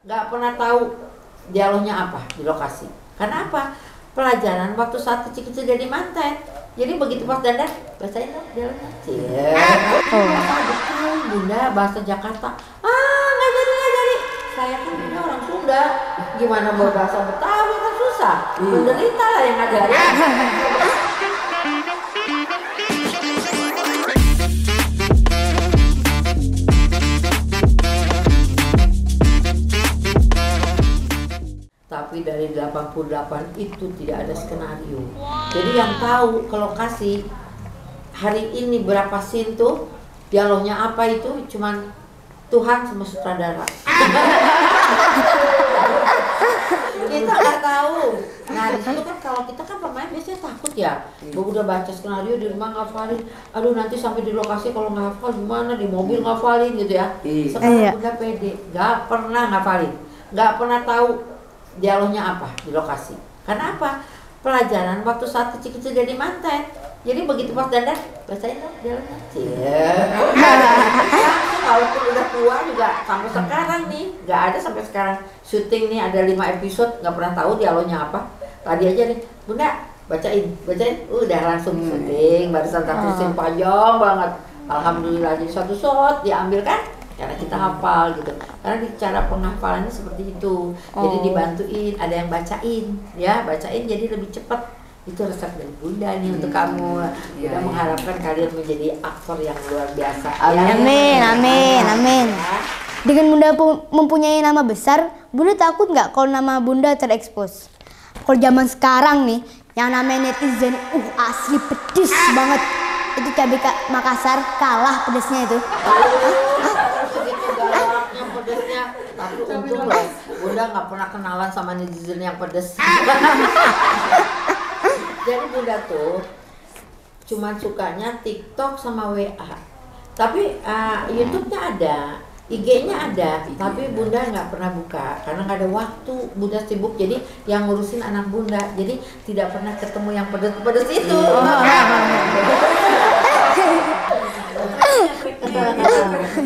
nggak pernah tahu dialognya apa di lokasi. Karena apa? Pelajaran waktu saat kecil-kecil jadi manten. Jadi begitu pas dandan, bacain dong dialognya. Betul, Bunda bahasa Jakarta. Nggak jadi. Saya kan ini orang Sunda. Gimana berbahasa Betawi kan susah. Menderita lah yang ngajarin. Tapi dari 88 itu tidak ada skenario. Jadi yang tahu ke lokasi hari ini berapa scene tuh, dialognya apa itu cuman Tuhan sama sutradara. Kita nggak tahu. Nah di situ kan kalau kita kan pemain biasanya takut ya. Udah baca skenario di rumah ngafalin. Aduh nanti sampai di lokasi kalau nggak hafal gimana, di mobil ngafalin gitu ya. Sekarang udah pede, nggak pernah ngafalin, nggak pernah tahu dialognya apa di lokasi. Karena apa? Pelajaran waktu saat kecil-kecil jadi manten. Jadi begitu pas dandan, bacain dong dialognya. Walaupun udah tua juga sampai sekarang nih, nggak ada sampai sekarang syuting nih ada 5 episode nggak pernah tahu dialognya apa. Tadi aja nih, Bunda bacain, udah langsung syuting, barusan satu scene panjang banget. Alhamdulillah jadi satu shot diambil kan? Karena kita hafal gitu. Karena di cara penghafalannya seperti itu. Jadi dibantuin, ada yang bacain, ya bacain jadi lebih cepat. Itu resep dari Bunda nih untuk kamu. Bunda mengharapkan kalian menjadi aktor yang luar biasa. Amin. Dengan Bunda mempunyai nama besar, Bunda takut nggak kalau nama Bunda terekspos? Kalau zaman sekarang nih, yang namanya netizen, asli pedes banget. Itu cabai Makassar kalah pedesnya itu. Pedesnya, tapi untung loh, Bunda nggak pernah kenalan sama netizen yang pedes. Jadi Bunda tuh cuman sukanya TikTok sama WA. Tapi YouTube-nya ada, IG-nya ada, tapi Bunda nggak pernah buka karena nggak ada waktu. Bunda sibuk, jadi yang ngurusin anak Bunda, jadi tidak pernah ketemu yang pedes-pedes itu.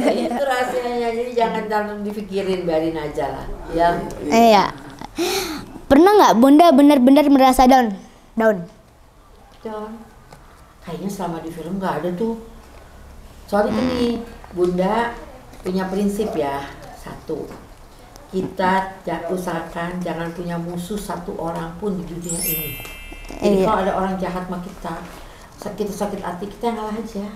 Itu rahasianya, jadi jangan dipikirin, biarin aja lah ya. Iya. Pernah nggak Bunda benar-benar merasa down? Kayaknya selama di film nggak ada tuh. Soalnya gini, Bunda punya prinsip ya. Satu, kita usahakan jangan punya musuh satu orang pun di dunia ini. Jadi kalau ada orang jahat sama kita, sakit hati, kita ngalah aja.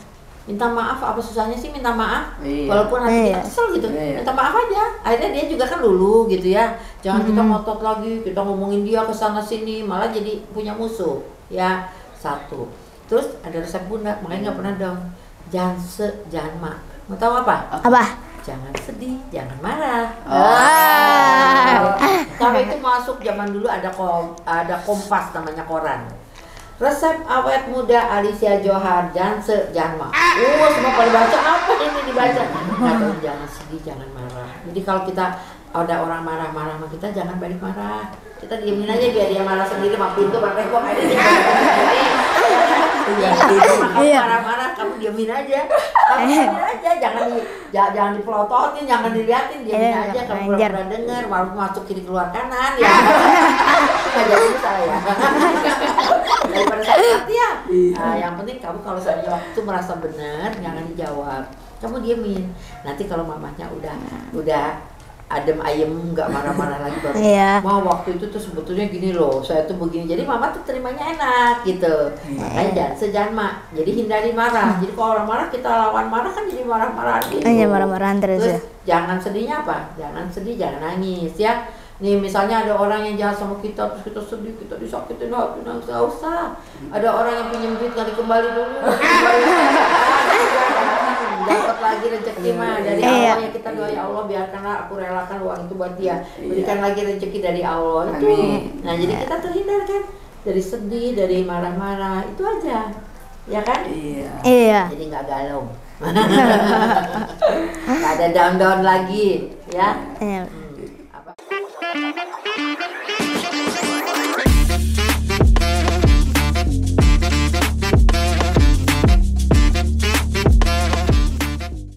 Minta maaf, apa susahnya sih minta maaf? Walaupun hati kita kesel gitu, minta maaf aja. Akhirnya dia juga kan luluh gitu ya. Jangan kita ngotot lagi, kita ngomongin dia kesana sini, malah jadi punya musuh. Ya, satu. Terus ada resep Bunda, makanya nggak pernah down. Jangan mak. Mau tahu apa? Jangan sedih, jangan marah. Sampai itu masuk zaman dulu ada Kompas namanya koran. Resep awet muda Alicia Johar, jangan mak. Semua pada baca, apa ini dibaca? Atau jangan sedih, jangan marah. Jadi kalau kita ada orang marah-marah sama kita, jangan balik marah. Kita diemin aja biar dia marah sendiri, mak pintu, mak tembok aja. Marah-marah, kamu diemin aja. Jangan dipelototin, jangan diliatin, diemin aja. Kamu pernah dengar, malu masuk kiri keluar kanan ya. Nggak jadi saya. Daripada sakit hati ya. Yang penting kamu kalau saya waktu merasa benar, jangan dijawab. Kamu diemin. Nanti kalau mamanya udah adem ayem, nggak marah-marah lagi baru. Wah waktu itu tuh sebetulnya gini loh, saya tuh begini. Jadi mama tuh terimanya enak gitu. Makanya jangan mak. Jadi hindari marah. Jadi kalau orang marah kita lawan marah kan jadi marah-marahan gitu. Marah-marahan terus ya. Jangan sedihnya apa? Jangan sedih, jangan nangis ya. Nih misalnya ada orang yang jahat sama kita, terus kita sedih, kita disakitin, nangis, nggak usah. Ada orang yang pinjam duit nggak dikembali dulu, dapat lagi rezeki mah dari Allah ya, kita doa ya Allah biarkanlah aku relakan uang itu buat dia, berikan lagi rezeki dari Allah itu. Nah jadi kita terhindar kan dari sedih, dari marah-marah, itu aja, ya kan? Iya. Jadi nggak galau, nggak ada down lagi, ya. Iya.